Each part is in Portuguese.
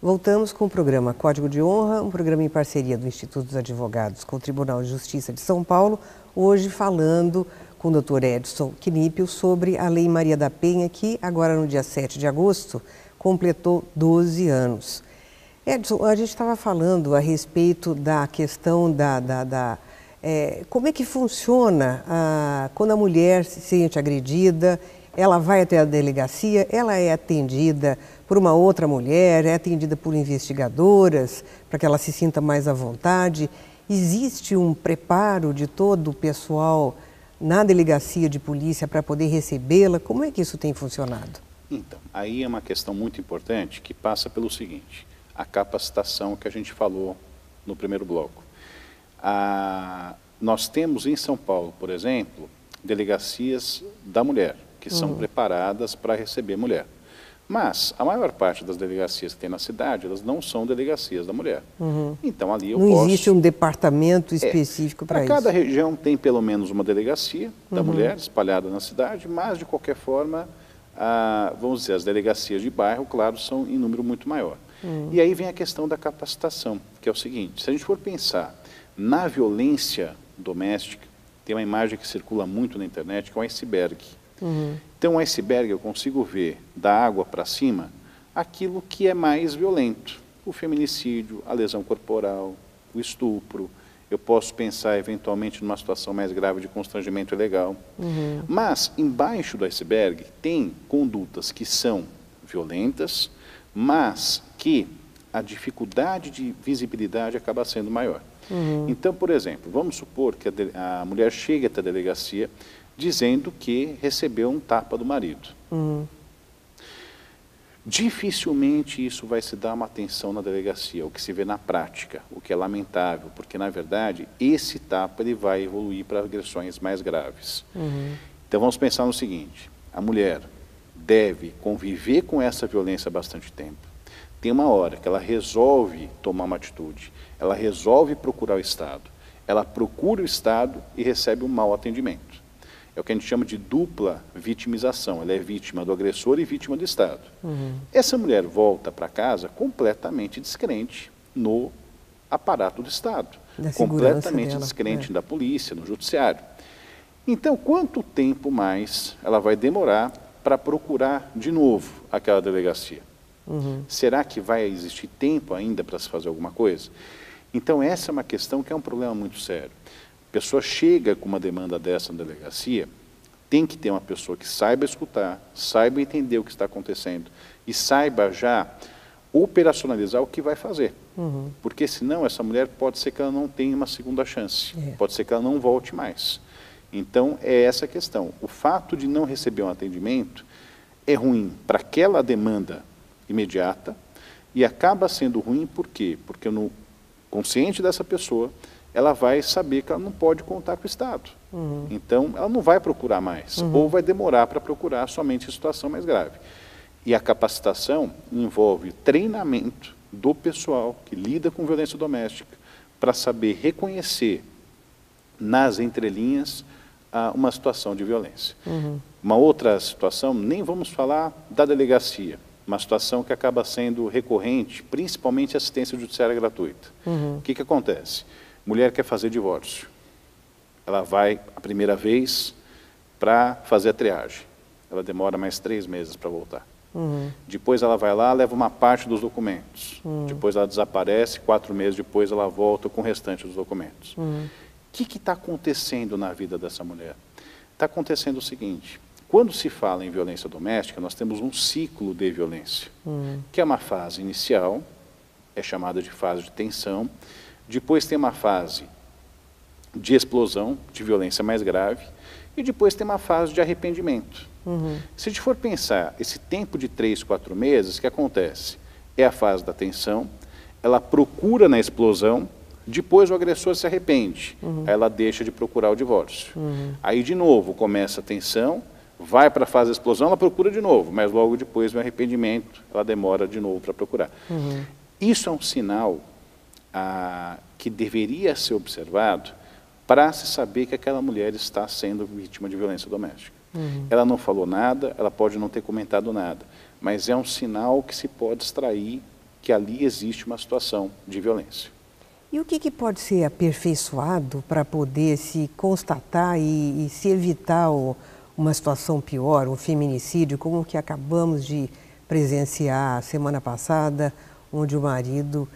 Voltamos com o programa Código de Honra, um programa em parceria do Instituto dos Advogados com o Tribunal de Justiça de São Paulo, hoje falando com o Dr. Edson Knipel sobre a Lei Maria da Penha, que agora no dia 7 de agosto completou 12 anos. Edson, a gente estava falando a respeito da questão como é que funciona quando a mulher se sente agredida, ela vai até a delegacia, ela é atendida por uma outra mulher, é atendida por investigadoras, para que ela se sinta mais à vontade. Existe um preparo de todo o pessoal na delegacia de polícia para poder recebê-la? Como é que isso tem funcionado? Então, aí é uma questão muito importante que passa pelo seguinte, a capacitação que a gente falou no primeiro bloco. Nós temos em São Paulo, por exemplo, delegacias da mulher, que são preparadas para receber mulher. Mas a maior parte das delegacias que tem na cidade, elas não são delegacias da mulher. Então ali eu não existe um departamento específico para isso. Cada região tem pelo menos uma delegacia da mulher espalhada na cidade, mas de qualquer forma, vamos dizer, as delegacias de bairro, claro, são em número muito maior. E aí vem a questão da capacitação, que é o seguinte, se a gente for pensar na violência doméstica, tem uma imagem que circula muito na internet, que é um iceberg. Então, um iceberg, eu consigo ver da água para cima aquilo que é mais violento. O feminicídio, a lesão corporal, o estupro. Eu posso pensar, eventualmente, numa situação mais grave de constrangimento ilegal. Mas, embaixo do iceberg, tem condutas que são violentas, mas que a dificuldade de visibilidade acaba sendo maior. Então, por exemplo, vamos supor que a mulher chegue até a delegacia dizendo que recebeu um tapa do marido. Dificilmente isso vai se dar uma atenção na delegacia, o que se vê na prática, o que é lamentável, porque, na verdade, esse tapa ele vai evoluir para agressões mais graves. Então, vamos pensar no seguinte, a mulher deve conviver com essa violência há bastante tempo. Tem uma hora que ela resolve tomar uma atitude, ela resolve procurar o Estado, ela procura o Estado e recebe um mau atendimento. É o que a gente chama de dupla vitimização, ela é vítima do agressor e vítima do Estado. Essa mulher volta para casa completamente descrente no aparato do Estado, completamente descrente da polícia, no judiciário. Então, quanto tempo mais ela vai demorar para procurar de novo aquela delegacia? Será que vai existir tempo ainda para se fazer alguma coisa? Então, essa é uma questão que é um problema muito sério. A pessoa chega com uma demanda dessa na delegacia, tem que ter uma pessoa que saiba escutar, saiba entender o que está acontecendo e saiba já operacionalizar o que vai fazer. Porque senão essa mulher pode ser que ela não tenha uma segunda chance, pode ser que ela não volte mais. Então, é essa a questão. O fato de não receber um atendimento é ruim para aquela demanda imediata e acaba sendo ruim por quê? Porque no consciente dessa pessoa, ela vai saber que ela não pode contar com o Estado. Então, ela não vai procurar mais, ou vai demorar para procurar somente em situação mais grave. E a capacitação envolve treinamento do pessoal que lida com violência doméstica para saber reconhecer nas entrelinhas uma situação de violência. Uma outra situação, nem vamos falar da delegacia, uma situação que acaba sendo recorrente, principalmente assistência judiciária gratuita. O que acontece? Mulher quer fazer divórcio. Ela vai a primeira vez para fazer a triagem. Ela demora mais 3 meses para voltar. Depois ela vai lá, leva uma parte dos documentos. Depois ela desaparece, 4 meses depois ela volta com o restante dos documentos. O que está acontecendo na vida dessa mulher? Está acontecendo o seguinte, quando se fala em violência doméstica, nós temos um ciclo de violência, que é uma fase inicial, é chamada de fase de tensão, depois tem uma fase de explosão, de violência mais grave, e depois tem uma fase de arrependimento. Se a gente for pensar, esse tempo de 3, 4 meses, o que acontece? É a fase da tensão, ela procura na explosão, depois o agressor se arrepende, aí ela deixa de procurar o divórcio. Aí de novo começa a tensão, vai para a fase da explosão, ela procura de novo, mas logo depois do arrependimento, ela demora de novo para procurar. Isso é um sinal que deveria ser observado para se saber que aquela mulher está sendo vítima de violência doméstica. Ela não falou nada, ela pode não ter comentado nada, mas é um sinal que se pode extrair que ali existe uma situação de violência. E o que pode ser aperfeiçoado para poder se constatar e se evitar uma situação pior, um feminicídio, como o que acabamos de presenciar semana passada, onde o marido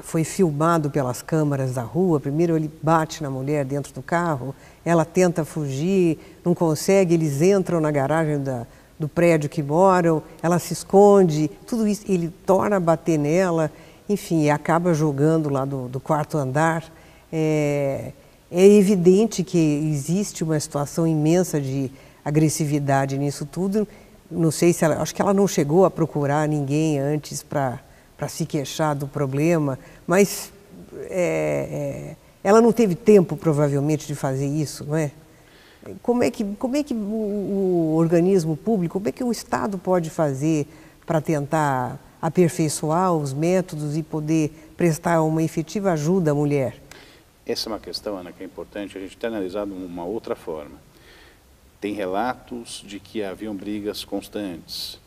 foi filmado pelas câmaras da rua. Primeiro ele bate na mulher dentro do carro, ela tenta fugir, não consegue, eles entram na garagem do prédio que moram, ela se esconde, tudo isso, ele torna a bater nela, enfim, acaba jogando lá do quarto andar. É evidente que existe uma situação imensa de agressividade nisso tudo. Não sei se ela, acho que ela não chegou a procurar ninguém antes para se queixar do problema, mas ela não teve tempo, provavelmente, de fazer isso, não é? Como é que o organismo público, como é que o Estado pode fazer para tentar aperfeiçoar os métodos e poder prestar uma efetiva ajuda à mulher? Essa é uma questão, Ana, que é importante a gente ter analisado de uma outra forma. Tem relatos de que haviam brigas constantes.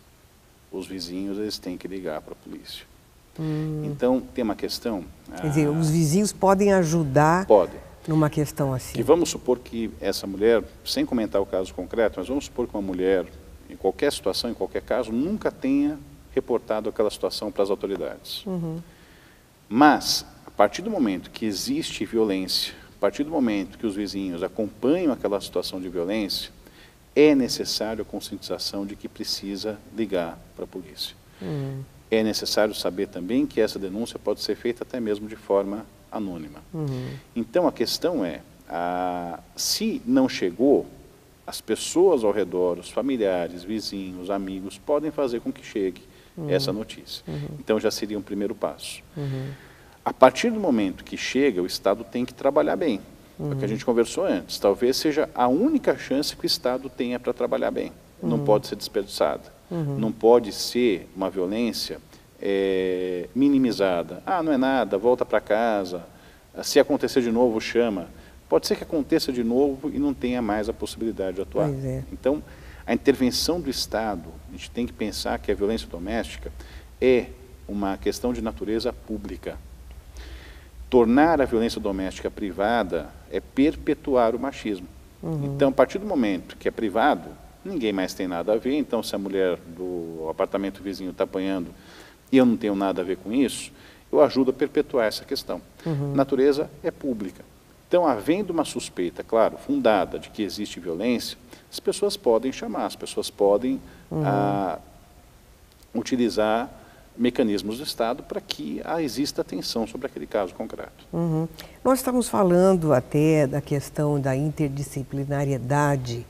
Os vizinhos, eles têm que ligar para a polícia. Então, tem uma questão... Quer dizer, os vizinhos podem ajudar numa questão assim. Que vamos supor que essa mulher, sem comentar o caso concreto, mas vamos supor que uma mulher, em qualquer situação, em qualquer caso, nunca tenha reportado aquela situação para as autoridades. Mas, a partir do momento que existe violência, a partir do momento que os vizinhos acompanham aquela situação de violência, é necessário a conscientização de que precisa ligar para a polícia. É necessário saber também que essa denúncia pode ser feita até mesmo de forma anônima. Então, a questão é, se não chegou, as pessoas ao redor, os familiares, vizinhos, amigos, podem fazer com que chegue essa notícia. Então, já seria um primeiro passo. A partir do momento que chega, o Estado tem que trabalhar bem. É o que a gente conversou antes. Talvez seja a única chance que o Estado tenha para trabalhar bem. Não pode ser desperdiçada. Não pode ser uma violência minimizada. Ah, não é nada, volta para casa. Se acontecer de novo, chama. Pode ser que aconteça de novo e não tenha mais a possibilidade de atuar. Então, a intervenção do Estado, a gente tem que pensar que a violência doméstica é uma questão de natureza pública. Tornar a violência doméstica privada é perpetuar o machismo. Então, a partir do momento que é privado, ninguém mais tem nada a ver. Então, se a mulher do apartamento vizinho está apanhando e eu não tenho nada a ver com isso, eu ajudo a perpetuar essa questão. Natureza é pública. Então, havendo uma suspeita, claro, fundada de que existe violência, as pessoas podem chamar, as pessoas podem utilizar mecanismos do Estado para que exista atenção sobre aquele caso concreto. Nós estamos falando até da questão da interdisciplinariedade,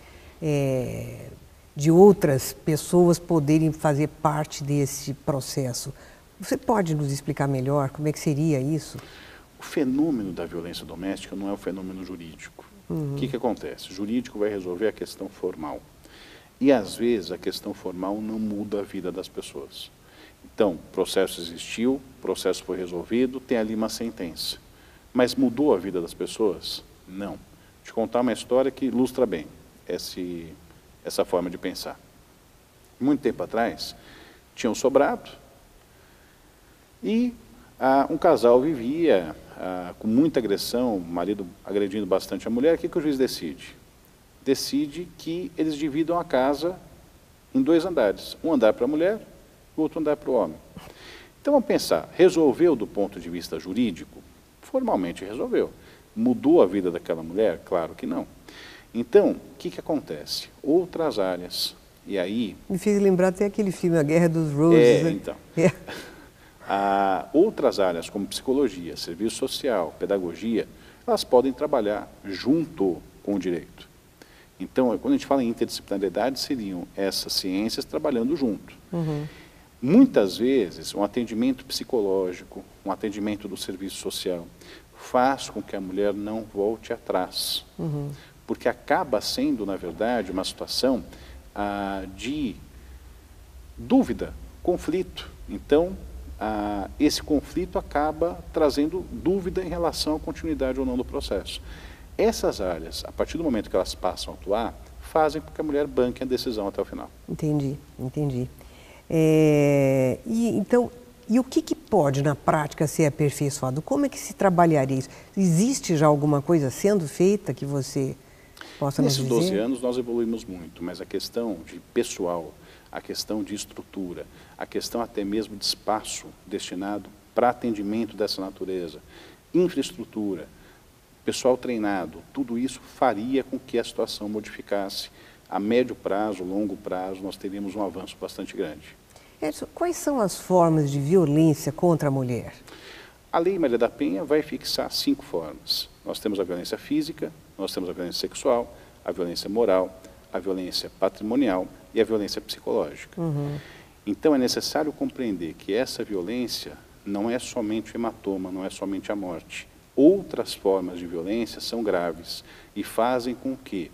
de outras pessoas poderem fazer parte desse processo. Você pode nos explicar melhor como é que seria isso? O fenômeno da violência doméstica não é um fenômeno jurídico. O que acontece? O jurídico vai resolver a questão formal. E, às vezes, a questão formal não muda a vida das pessoas. Então, o processo existiu, o processo foi resolvido, tem ali uma sentença. Mas mudou a vida das pessoas? Não. Vou te contar uma história que ilustra bem essa forma de pensar. Muito tempo atrás, tinha um sobrado e um casal vivia com muita agressão, o marido agredindo bastante a mulher. O que o juiz decide? Decide que eles dividam a casa em 2 andares. Um andar para a mulher, o outro andar para o homem. Então, vamos pensar, resolveu do ponto de vista jurídico? Formalmente resolveu. Mudou a vida daquela mulher? Claro que não. Então, o que acontece? Outras áreas, e aí... Me fez lembrar até aquele filme, A Guerra dos Roses. Então. Outras áreas, como psicologia, serviço social, pedagogia, elas podem trabalhar junto com o direito. Então, quando a gente fala em interdisciplinariedade, seriam essas ciências trabalhando junto. Muitas vezes, um atendimento psicológico, um atendimento do serviço social, faz com que a mulher não volte atrás. Porque acaba sendo, na verdade, uma situação de dúvida, conflito. Então, esse conflito acaba trazendo dúvida em relação à continuidade ou não do processo. Essas áreas, a partir do momento que elas passam a atuar, fazem com que a mulher banque a decisão até o final. Entendi. Então, E o que pode, na prática, ser aperfeiçoado? Como é que se trabalharia isso? Existe já alguma coisa sendo feita que você possa nos dizer? Nesses 12 anos nós evoluímos muito, mas a questão de pessoal, a questão de estrutura, a questão até mesmo de espaço destinado para atendimento dessa natureza, infraestrutura, pessoal treinado, tudo isso faria com que a situação modificasse. A médio prazo, longo prazo, nós teríamos um avanço bastante grande. Edson, quais são as formas de violência contra a mulher? A Lei Maria da Penha vai fixar 5 formas. Nós temos a violência física, nós temos a violência sexual, a violência moral, a violência patrimonial e a violência psicológica. Então é necessário compreender que essa violência não é somente o hematoma, não é somente a morte. Outras formas de violência são graves e fazem com que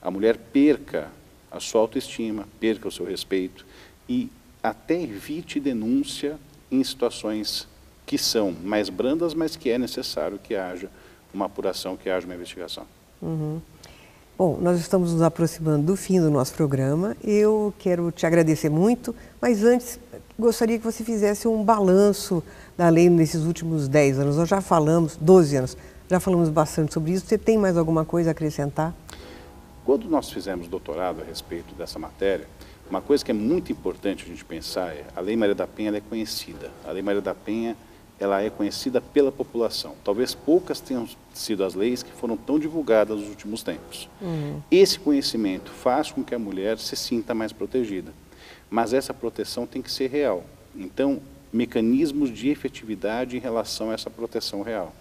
a mulher perca a sua autoestima, perca o seu respeito e até evite denúncia em situações que são mais brandas, mas que é necessário que haja uma apuração, que haja uma investigação. Bom, nós estamos nos aproximando do fim do nosso programa. Eu quero te agradecer muito, mas antes gostaria que você fizesse um balanço da lei nesses últimos 10 anos. Nós já falamos, 12 anos, já falamos bastante sobre isso. Você tem mais alguma coisa a acrescentar? Quando nós fizemos doutorado a respeito dessa matéria, uma coisa que é muito importante a gente pensar é a Lei Maria da Penha ela é conhecida. A Lei Maria da Penha ela é conhecida pela população. Talvez poucas tenham sido as leis que foram tão divulgadas nos últimos tempos. Esse conhecimento faz com que a mulher se sinta mais protegida. Mas essa proteção tem que ser real. Então, mecanismos de efetividade em relação a essa proteção real.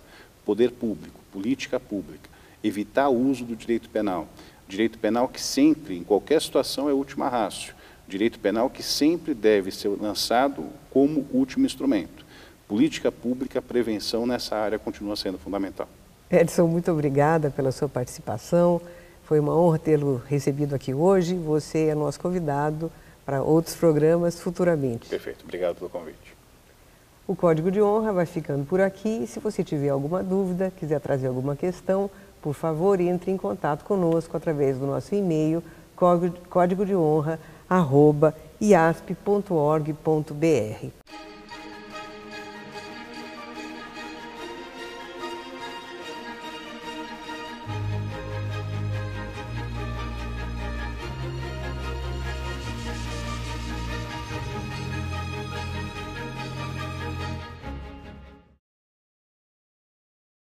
Poder público, política pública, evitar o uso do direito penal. Direito penal que sempre, em qualquer situação, é última ratio. Direito penal que sempre deve ser lançado como último instrumento. Política pública, prevenção nessa área continua sendo fundamental. Edson, muito obrigada pela sua participação. Foi uma honra tê-lo recebido aqui hoje. Você é nosso convidado para outros programas futuramente. Perfeito, obrigado pelo convite. O Código de Honra vai ficando por aqui. Se você tiver alguma dúvida, quiser trazer alguma questão, por favor, entre em contato conosco através do nosso e-mail códigodehonra@iasp.org.br.